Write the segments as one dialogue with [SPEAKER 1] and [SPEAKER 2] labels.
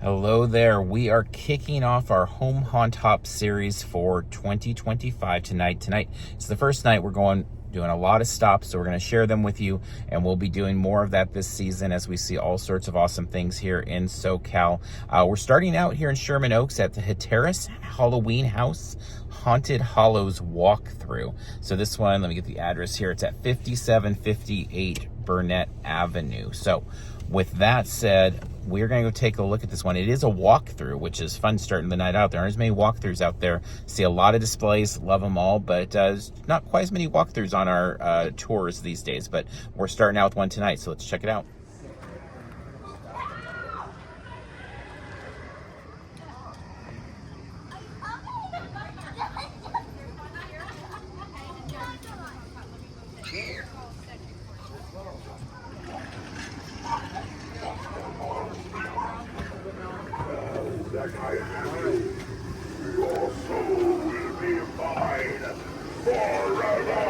[SPEAKER 1] Hello there. We are kicking off our Home Haunt Hop series for 2025 tonight. Tonight is the first night we're doing a lot of stops, so we're going to share them with you, and we'll be doing more of that this season as we see all sorts of awesome things here in SoCal. We're starting out here in Sherman Oaks at the Hatteras Halloween House Haunted Hollows Walkthrough. So this one, let me get the address here. It's at 5758 Burnet Avenue. So with that said, we're going to go take a look at this one. It is a walkthrough, which is fun starting the night out. There aren't as many walkthroughs out there. See a lot of displays, love them all, but there's not quite as many walkthroughs on our tours these days. But we're starting out with one tonight, so let's check it out.
[SPEAKER 2] Your soul will be mine forever.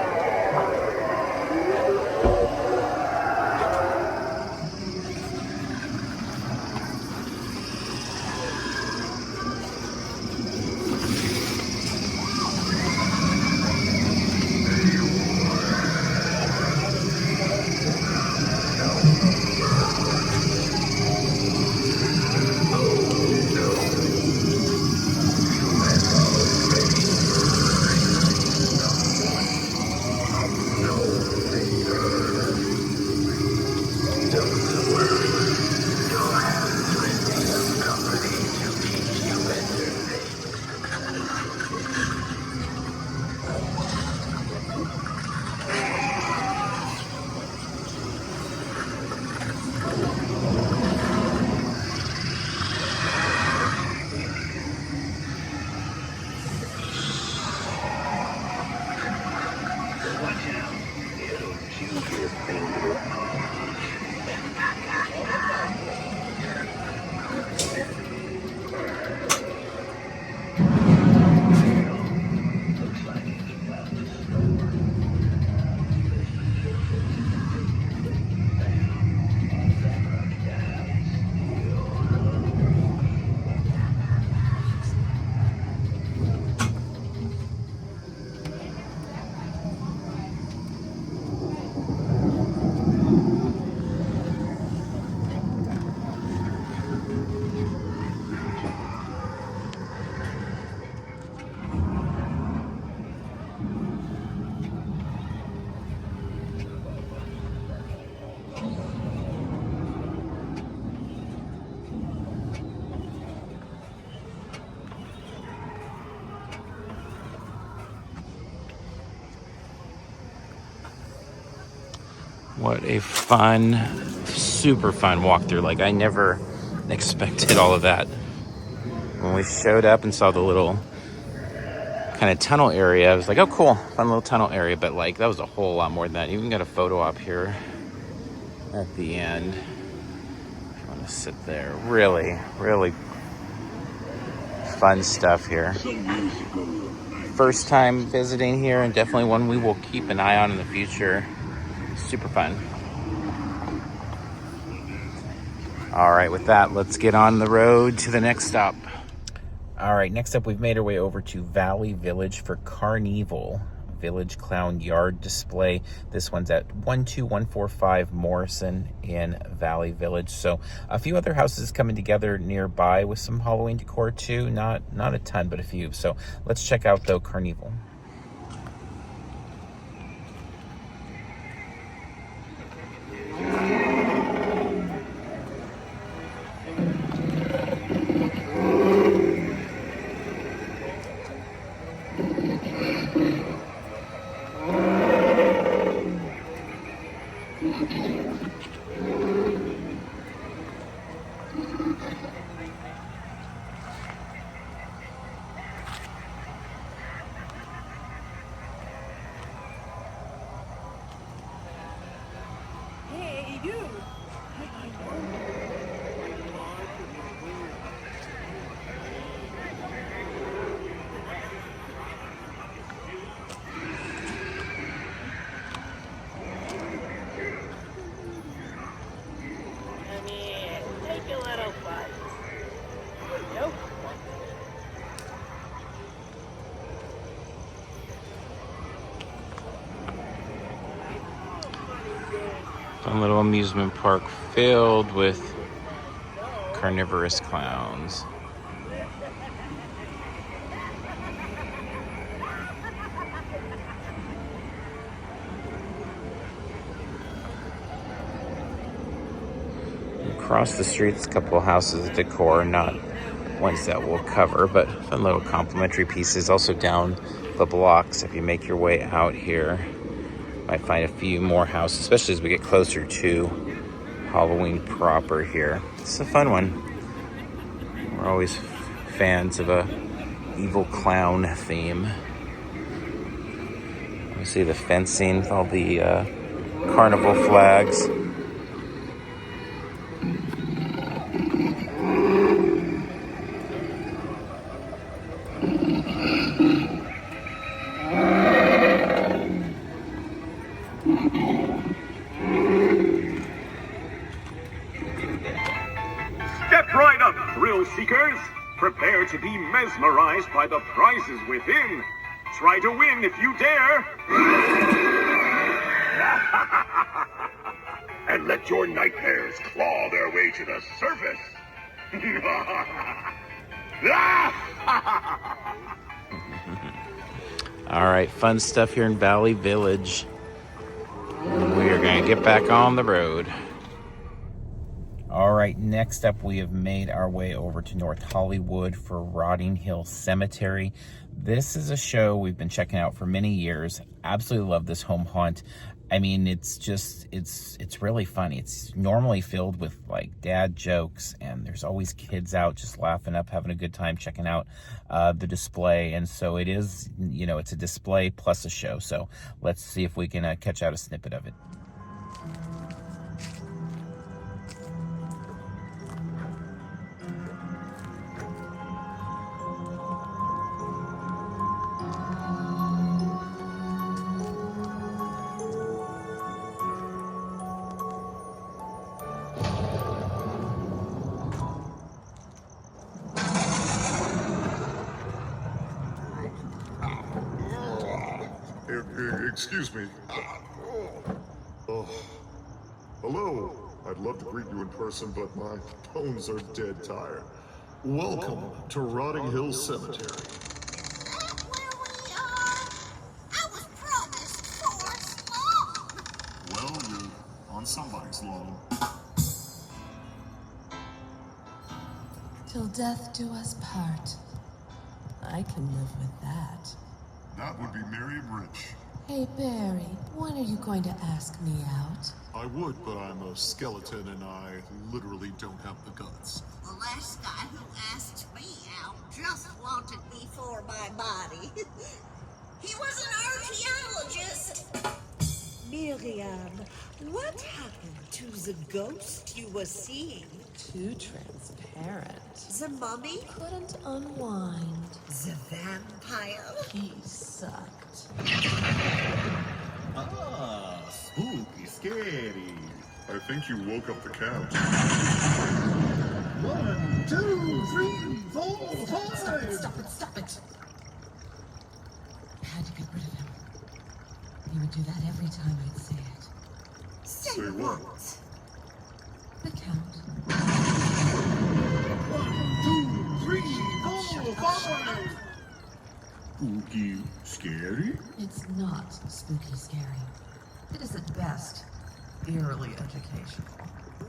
[SPEAKER 1] What a fun, super fun walkthrough. Like, I never expected all of that. When we showed up and saw the little kind of tunnel area, I was like, oh, cool, fun little tunnel area. But, like, that was a whole lot more than that. You even got a photo op here at the end. If you want to sit there. Really, really fun stuff here. First time visiting here, and definitely one we will keep an eye on in the future. Super fun. All right, with that, let's get on the road to the next stop. All right, next up, we've made our way over to Valley Village for Carnival Village Clown Yard Display. This one's at 12145 Morrison in Valley Village. So a few other houses coming together nearby with some Halloween decor too. Not a ton, but a few. So let's check out, though, Carnival. Fun little amusement park filled with carnivorous clowns. Across the street's a couple of houses of decor, not ones that we'll cover, but fun little complimentary pieces. Also down the blocks, if you make your way out here, might find a few more houses, especially as we get closer to Halloween proper here. It's a fun one. We're always fans of a evil clown theme. You see the fencing, all the carnival flags.
[SPEAKER 2] Step right up, thrill seekers. Prepare to be mesmerized by the prizes within. Try to win if you dare. And let your nightmares claw their way to the surface.
[SPEAKER 1] All right, fun stuff here in Valley Village. We are going to get back on the road. All right, next up, we have made our way over to North Hollywood for Rotting Hill Cemetery. This is a show we've been checking out for many years. Absolutely love this home haunt. I mean, it's really funny. It's normally filled with like dad jokes, and there's always kids out just laughing up, having a good time, checking out the display. And so it is, it's a display plus a show. So let's see if we can catch out a snippet of it.
[SPEAKER 3] Excuse me. Oh. Hello. I'd love to greet you in person, but my bones are dead tired. Welcome to Rotting Hill Cemetery.
[SPEAKER 4] Is that where we are? I was promised Forest Lawn.
[SPEAKER 3] Well, you're on somebody's lawn.
[SPEAKER 5] Till death do us part. I can live with that.
[SPEAKER 3] That would be Miriam Rich.
[SPEAKER 5] Hey, Barry, when are you going to ask me out?
[SPEAKER 3] I would, but I'm a skeleton and I literally don't have the guts.
[SPEAKER 4] The last guy who asked me out just wanted me for my body. He was an archaeologist.
[SPEAKER 6] Miriam, what happened to the ghost you were seeing?
[SPEAKER 5] Too transparent.
[SPEAKER 6] The mummy?
[SPEAKER 5] Couldn't unwind.
[SPEAKER 6] The vampire?
[SPEAKER 5] He sucked.
[SPEAKER 7] Ah, spooky, scary.
[SPEAKER 3] I think you woke up the count.
[SPEAKER 7] 1, 2, 3, 4, 5.
[SPEAKER 5] Stop it. I had to get rid of him. He would do that every time I'd say it.
[SPEAKER 6] Say what?
[SPEAKER 5] The count.
[SPEAKER 7] 1, 2, 3, 4, 5. Spooky, scary?
[SPEAKER 5] It's not spooky scary. It is at best eerily educational.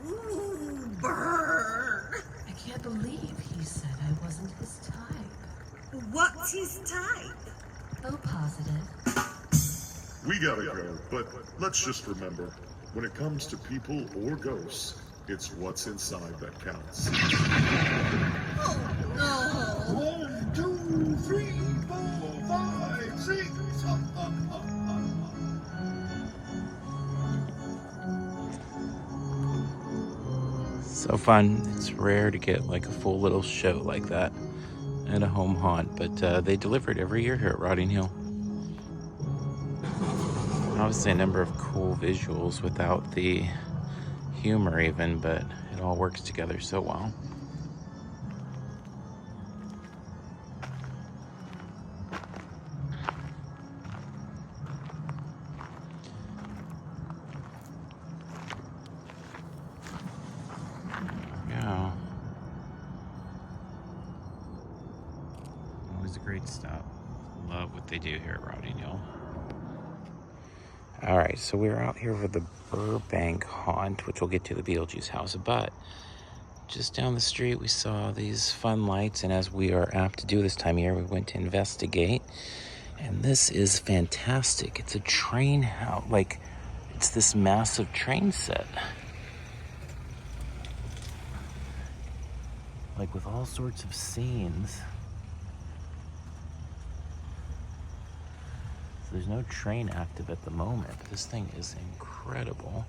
[SPEAKER 6] Ooh, burn!
[SPEAKER 5] I can't believe he said I wasn't his type.
[SPEAKER 6] What's his type?
[SPEAKER 5] Oh, positive.
[SPEAKER 3] We gotta go, but let's just remember, when it comes to people or ghosts, it's what's inside that counts.
[SPEAKER 6] Oh, no!
[SPEAKER 7] 1, 2, 3, 4, 5, 6.
[SPEAKER 1] So fun. It's rare to get like a full little show like that at a home haunt, but they deliver it every year here at Rotting Hill. Obviously a number of cool visuals without the humor even, but it all works together so well. Great stuff. Love what they do here at Rowdy Neal. All right, so we're out here for the Burbank haunt, which we'll get to the Beetlejuice house, but just down the street we saw these fun lights, and as we are apt to do this time of year, we went to investigate, and this is fantastic. It's a train house, like it's this massive train set, like with all sorts of scenes. So there's no train active at the moment, but this thing is incredible.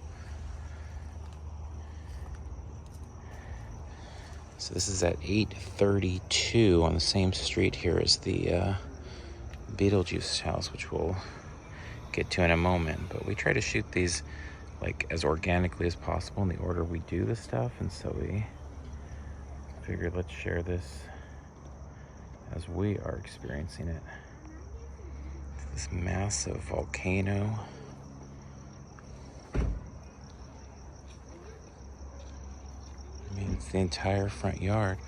[SPEAKER 1] So this is at 832 on the same street here as the Beetlejuice house, which we'll get to in a moment. But we try to shoot these like as organically as possible in the order we do the stuff, and so we figured let's share this as we are experiencing it. It's this massive volcano. I mean, it's the entire front yard.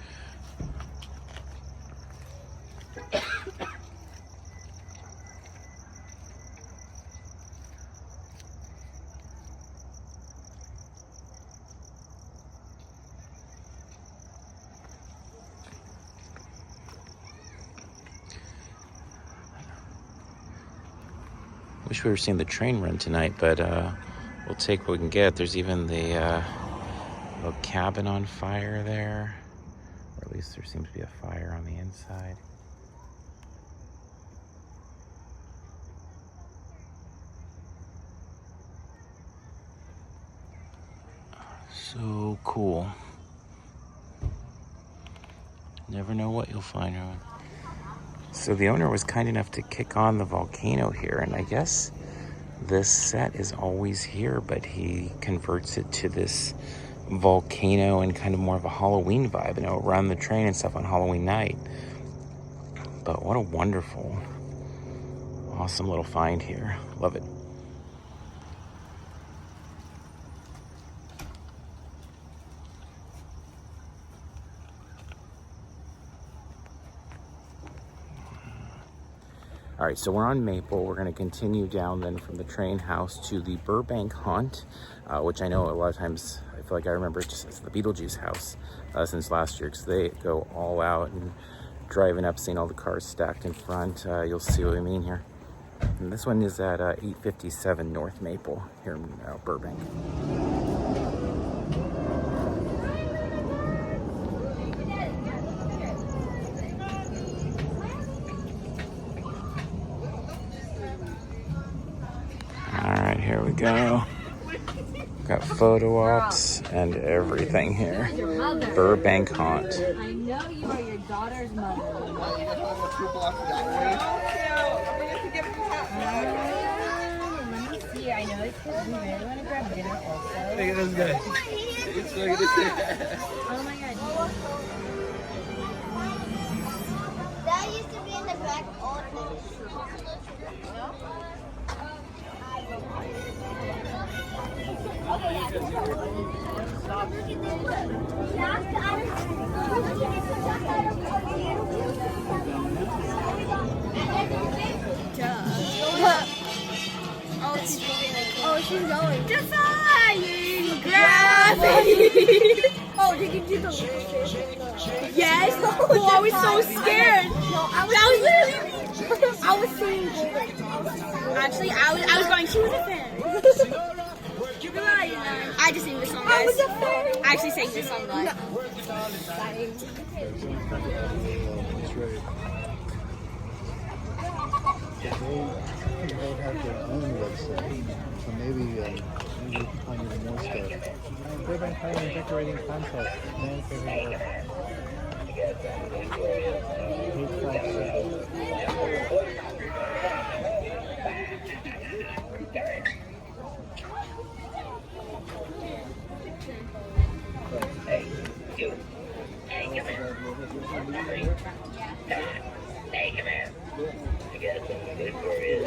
[SPEAKER 1] Wish we were seeing the train run tonight, but we'll take what we can get. There's even the little cabin on fire there, or at least there seems to be a fire on the inside. So cool. Never know what you'll find. So the owner was kind enough to kick on the volcano here, and I guess this set is always here, but he converts it to this volcano and kind of more of a Halloween vibe, and it'll run the train and stuff on Halloween night. But what a wonderful, awesome little find here. Love it. All right, so we're on Maple. We're going to continue down then from the train house to the Burbank haunt, which I know a lot of times I feel like I remember it just as the Beetlejuice house since last year, because they go all out and driving up, seeing all the cars stacked in front. You'll see what I mean here. And this one is at 857 North Maple here in Burbank. Here we go. Got photo ops and everything here. Burbank haunt.
[SPEAKER 8] I know you are your daughter's mother. Let me see. I know it's because we really want to grab dinner also. Look at this guy. Oh my god.
[SPEAKER 9] That used to be in the back office. Oh, she's going.
[SPEAKER 8] Defying gravity!
[SPEAKER 9] Oh, did you do the
[SPEAKER 8] Yes! Oh, I was so scared!
[SPEAKER 9] I was singing.
[SPEAKER 8] Actually, I was going, she was a fan. I just sang this song, guys. I actually sang this song, guys.
[SPEAKER 10] They have their own website, so maybe you can find even more stuff. Burbank Halloween decorating contest. Man favorite
[SPEAKER 11] Hey, you. Hey, come here. Hey, come here. I got something good for you.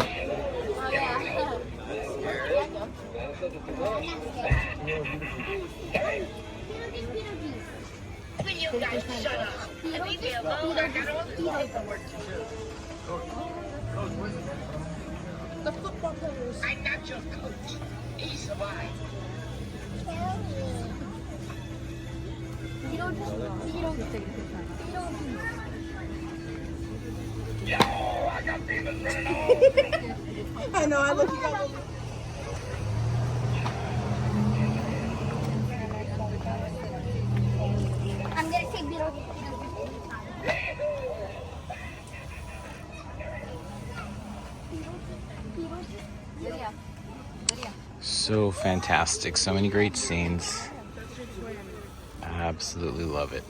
[SPEAKER 11] you guys shut up. Leave me alone. I got all the paperwork to do.
[SPEAKER 7] The football players.
[SPEAKER 11] I'm not your coach. He survived.
[SPEAKER 9] You don't take it.
[SPEAKER 11] Yo, I got demons running all.
[SPEAKER 7] I know, I look at you.
[SPEAKER 9] I'm gonna say Beetlejuice.
[SPEAKER 1] So fantastic. So many great scenes. Absolutely love it.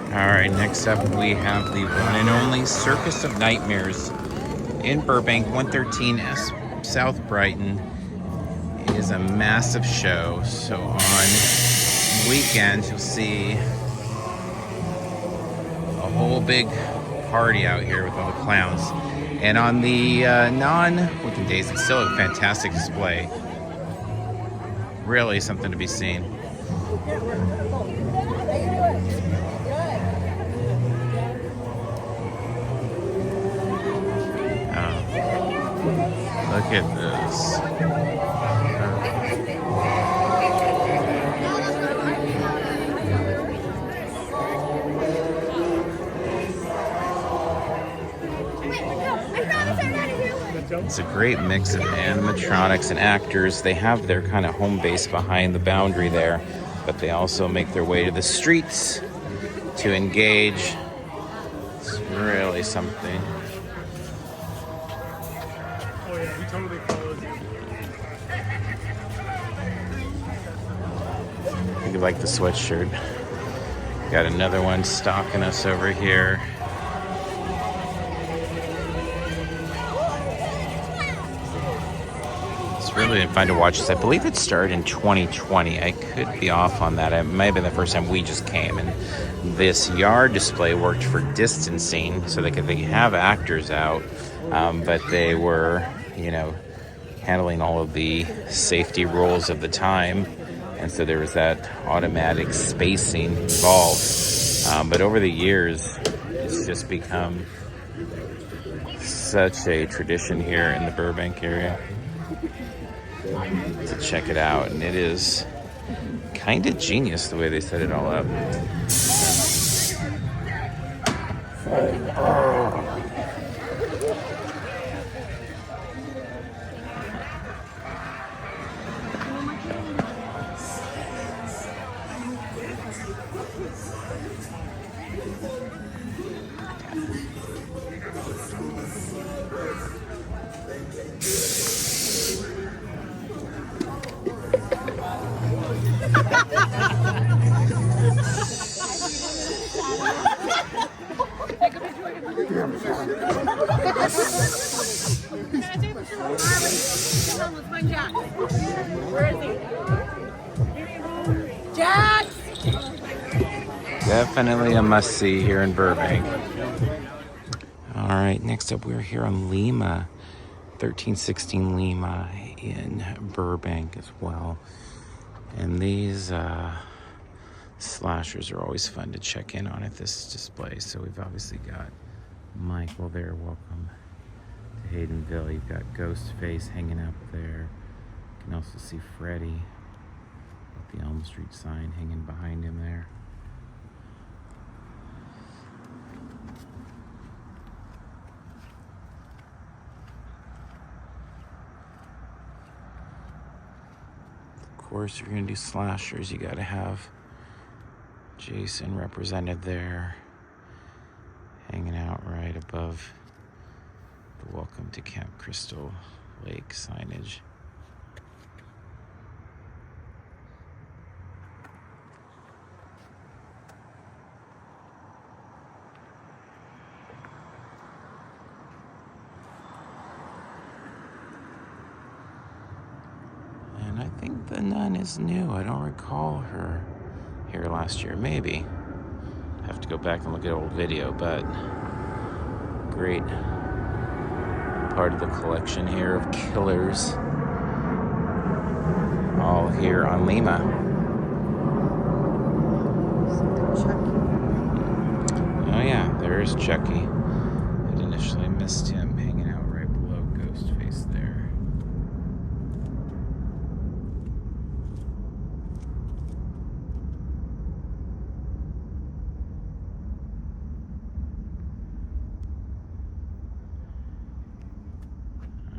[SPEAKER 1] All right, next up we have the one and only Circus of Nightmares in Burbank, 113 S South Brighton. It is a massive show. So on weekends you'll see a whole big party out here with all the clowns. And on the non-weekend days, it's still a fantastic display. Really something to be seen. Look at this. It's a great mix of animatronics and actors. They have their kind of home base behind the boundary there, but they also make their way to the streets to engage. It's really something.
[SPEAKER 2] Oh yeah, he totally follows you.
[SPEAKER 1] I think you like the sweatshirt. Got another one stalking us over here. It's really fun to watch this. I believe it started in 2020. I could be off on that. It might have been the first time we just came. And this yard display worked for distancing, so they could have actors out, but they were, handling all of the safety rules of the time. And so there was that automatic spacing involved. But over the years, it's just become such a tradition here in the Burbank area to check it out. And it is kind of genius the way they set it all up. Definitely a must-see here in Burbank. All right, next up we're here on Lima, 1316 Lima in Burbank as well. And these slashers are always fun to check in on at this display. So we've obviously got Michael there. Welcome to Haydenville. You've got Ghostface hanging up there. You can also see Freddy with the Elm Street sign hanging behind him there. Of course, you're going to do slashers. You got to have Jason represented there, hanging out right above the Welcome to Camp Crystal Lake signage. And I think the nun is new. I don't recall her here last year. Maybe. Have to go back and look at old video, but great part of the collection here of killers. All here on Lima. Oh yeah, there's Chucky. I'd initially missed him hanging out right below Ghostface there.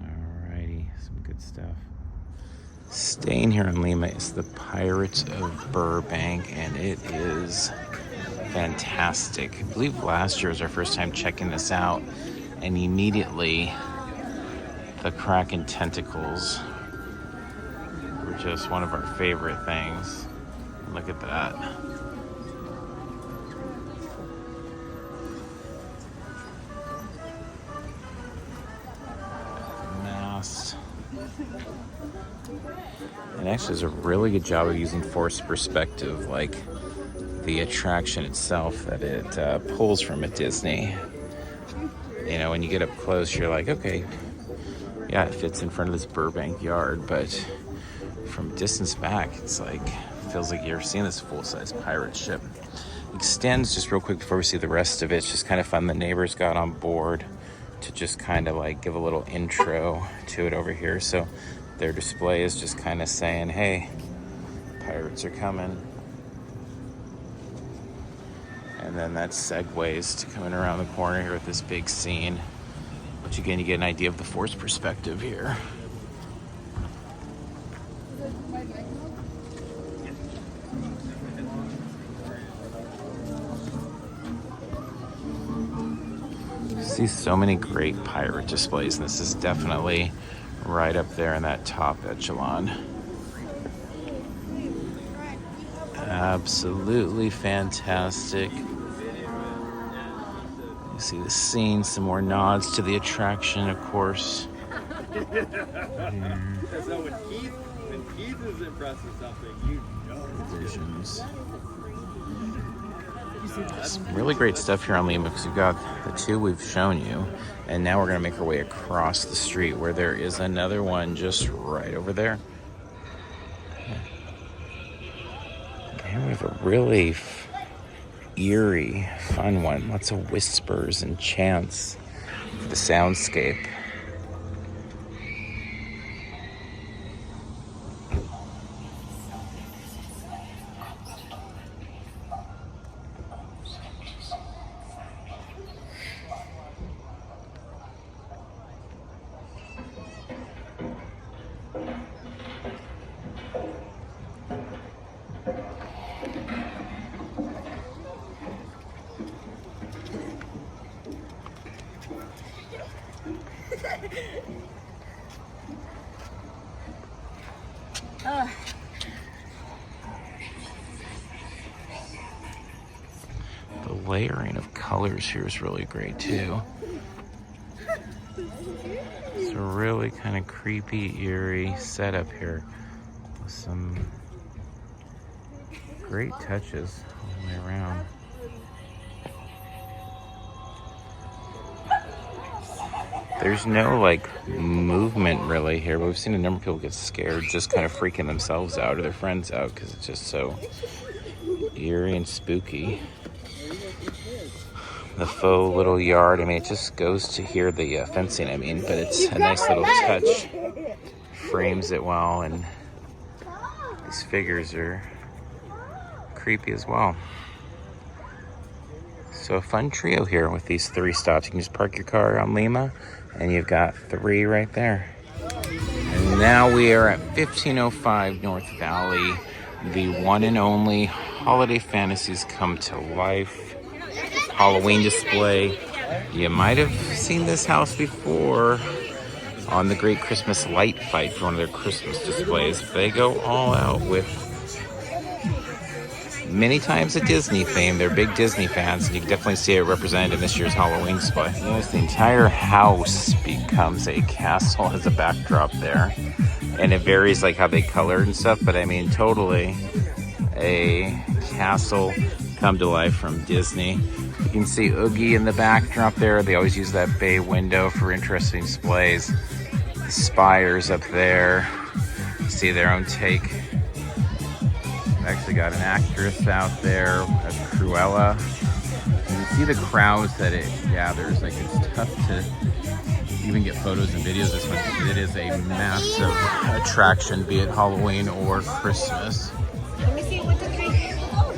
[SPEAKER 1] Alrighty, some good stuff. Staying here in Lima is the Pirates of Burbank, and it is fantastic. I believe last year was our first time checking this out, and immediately the Kraken tentacles were just one of our favorite things. Look at that. Mast. And actually does a really good job of using forced perspective, like the attraction itself that it pulls from at Disney. You know, when you get up close, you're like, okay, yeah, it fits in front of this Burbank yard, but from distance back, it's like, feels like you're seeing this full-size pirate ship. Extends, just real quick before we see the rest of it, it's just kind of fun. The neighbors got on board to just kind of like give a little intro to it over here. So their display is just kind of saying, hey, pirates are coming. And then that segues to coming around the corner here with this big scene, which again, you get an idea of the force perspective here. You see so many great pirate displays, and this is definitely right up there in that top echelon. Absolutely fantastic. You see the scene, some more nods to the attraction, of course.
[SPEAKER 12] So when Keith is impressed with something, you know.
[SPEAKER 1] Visions. Some really great stuff here on Lima, because we've got the two we've shown you, and now we're going to make our way across the street where there is another one just right over there. And we have a really eerie, fun one. Lots of whispers and chants. The soundscape. The layering of colors here is really great too. It's a really kind of creepy, eerie setup here with some great touches all the way around. There's no like movement really here, but we've seen a number of people get scared, just kind of freaking themselves out or their friends out, because it's just so eerie and spooky. The faux little yard, I mean, it just goes to hear the fencing, I mean, but it's a nice little touch. Frames it well, and these figures are creepy as well. So a fun trio here with these 3 stops. You can just park your car on Lima, and you've got 3 right there. And now we are at 1505 North Valley, the one and only Holiday Fantasies Come to Life Halloween display. You might have seen this house before on the Great Christmas Light Fight for one of their Christmas displays. They go all out with many times a Disney theme. They're big Disney fans, and you can definitely see it represented in this year's Halloween display. Notice the entire house becomes a castle as a backdrop there, and it varies like how they color and stuff, but I mean totally a castle come to life from Disney. You can see Oogie in the backdrop there. They always use that bay window for interesting displays. The spires up there, see their own take. Actually got an actress out there, a Cruella. You can see the crowds that it gathers. Like, it's tough to even get photos and videos this one because it is a massive attraction, be it Halloween or Christmas.
[SPEAKER 8] Let me see. 1, 2, 3.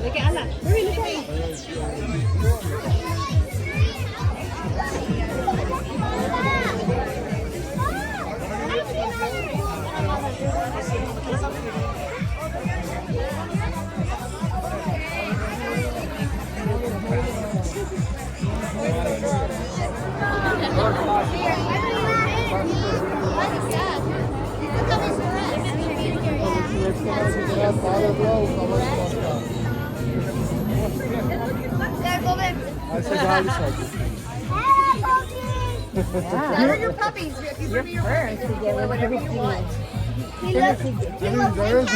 [SPEAKER 8] Look at Anna. Hurry, look at Anna.
[SPEAKER 9] What are your puppies? If you bring your puppies, whatever you want.
[SPEAKER 10] There's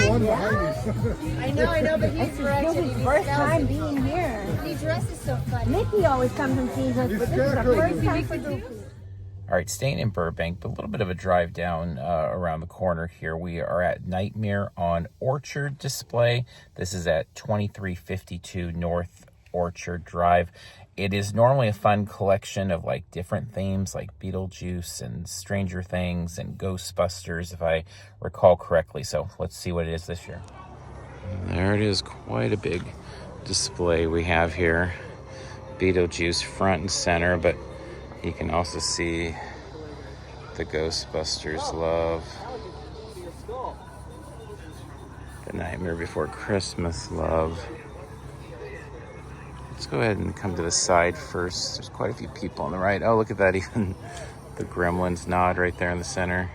[SPEAKER 10] one behind you.
[SPEAKER 9] I know, but he's fresh.
[SPEAKER 13] This is his first time being here.
[SPEAKER 9] He dresses so funny.
[SPEAKER 13] Mickey always comes and sees us, but this is the first time for Goofy.
[SPEAKER 1] All right, staying in Burbank, but a little bit of a drive down around the corner here. We are at Nightmare on Orchard display. This is at 2352 North Orchard Drive. It is normally a fun collection of like different themes like Beetlejuice and Stranger Things and Ghostbusters, if I recall correctly. So let's see what it is this year. There it is, quite a big display we have here. Beetlejuice front and center, but you can also see the Ghostbusters love, the Nightmare Before Christmas love. Let's go ahead and come to the side first. There's quite a few people on the right. Oh, look at that, even the Gremlins nod right there in the center.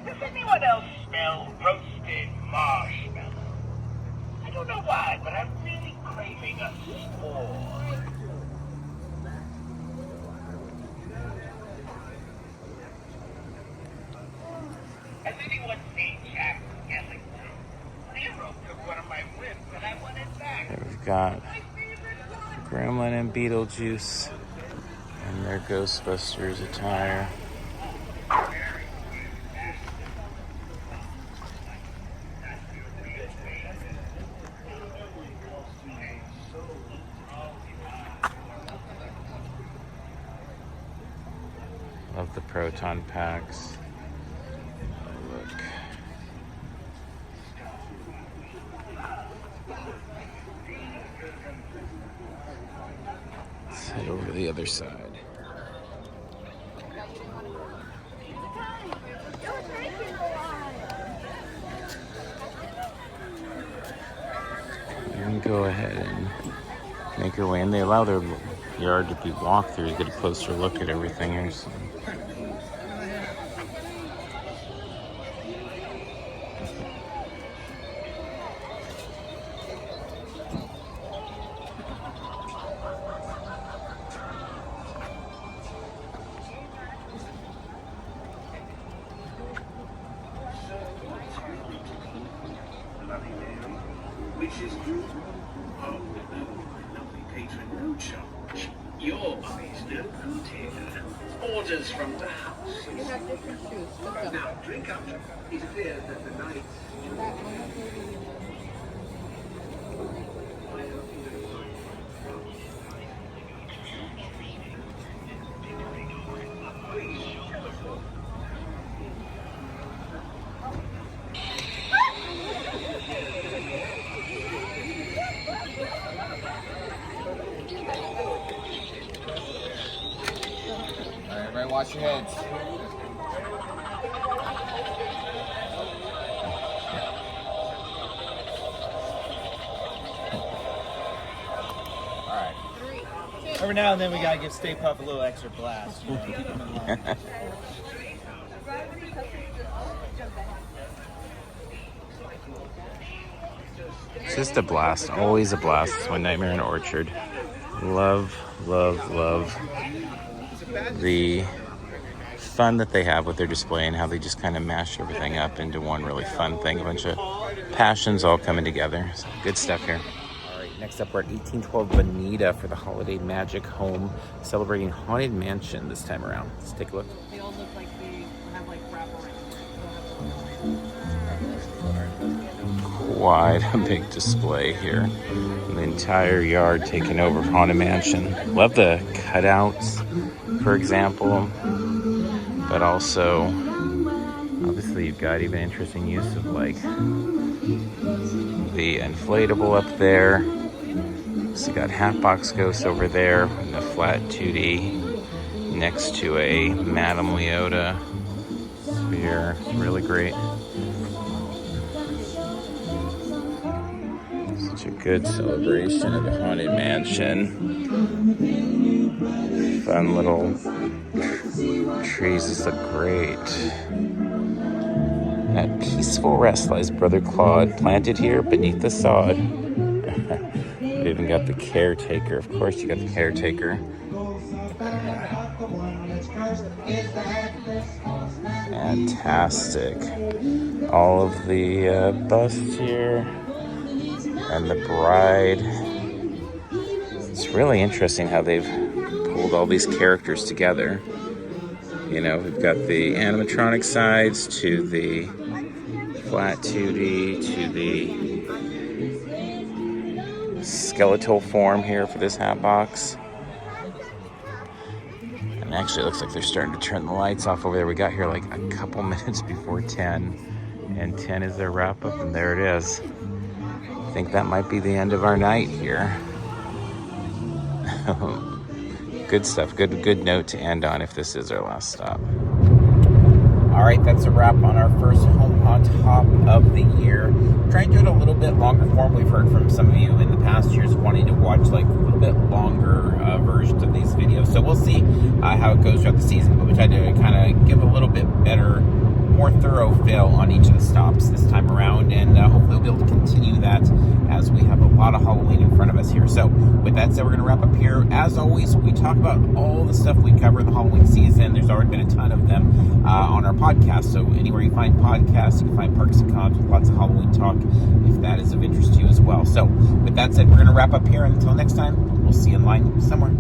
[SPEAKER 11] Does anyone else smell roasted marshmallow? I don't know why, but I'm really craving a s'more. Has anyone seen Jack Skellington? Nero took one of my ribs and I want it back.
[SPEAKER 1] There we've got Gremlin and Beetlejuice and their Ghostbusters attire. Love the proton packs. Oh, look. Let's head over to the other side. You can go ahead and make your way in. They allow their yard to be walked through to get a closer look at everything here. So.
[SPEAKER 2] Which is you? Oh, no, lovely patron, no charge. Your money's no good here. Orders from the house.
[SPEAKER 9] You have different shoes.
[SPEAKER 2] Now, drink up. It appears that the night...
[SPEAKER 1] Everybody watch your heads. Alright.
[SPEAKER 12] Every now and then we gotta give Stay Puft a little extra blast. You know, keep him in line.
[SPEAKER 1] It's just a blast. Always a blast when Nightmare on Orchard. Love, love, love the fun that they have with their display and how they just kind of mash everything up into one really fun thing. A bunch of passions all coming together. So good stuff here. All right, next up we're at 1812 Bonita for the Holiday Magic Home, celebrating Haunted Mansion this time around. Let's take a look.
[SPEAKER 14] They all look like they have like wraparound.
[SPEAKER 1] Quite a big display here. The entire yard taken over Haunted Mansion. Love the cutouts, for example, but also obviously you've got even interesting use of like the inflatable up there. So you got Hatbox Ghost over there in the flat 2D next to a Madame Leota sphere. It's really great. Such a good celebration of the Haunted Mansion. Fun little trees. These look great. At peaceful rest lies Brother Claude, planted here beneath the sod. We've even got the caretaker. Of course you got the caretaker. Fantastic. All of the busts here. And the bride. It's really interesting how they've pulled all these characters together. You know, we've got the animatronic sides to the flat 2D to the skeletal form here for this hat box. And actually it looks like they're starting to turn the lights off over there. We got here like a couple minutes before 10. And 10 is their wrap up, and there it is. I think that might be the end of our night here. Good stuff. Good note to end on if this is our last stop. All right, that's a wrap on our first Home on Top of the year. Trying to do it a little bit longer form. We've heard from some of you in the past years wanting to watch like a little bit longer versions of these videos. So we'll see how it goes throughout the season. But we tried to kind of give a little bit better, more thorough fill on each of the stops this time around, and hopefully we'll be able to continue that as we have a lot of Halloween in front of us here. So with that said, we're going to wrap up here. As always, we talk about all the stuff we cover in the Halloween season. There's already been a ton of them on our podcast, so anywhere you find podcasts, you can find Perks and Cons with lots of Halloween talk if that is of interest to you as well. So with that said, we're going to wrap up here. Until next time, we'll see you in line somewhere.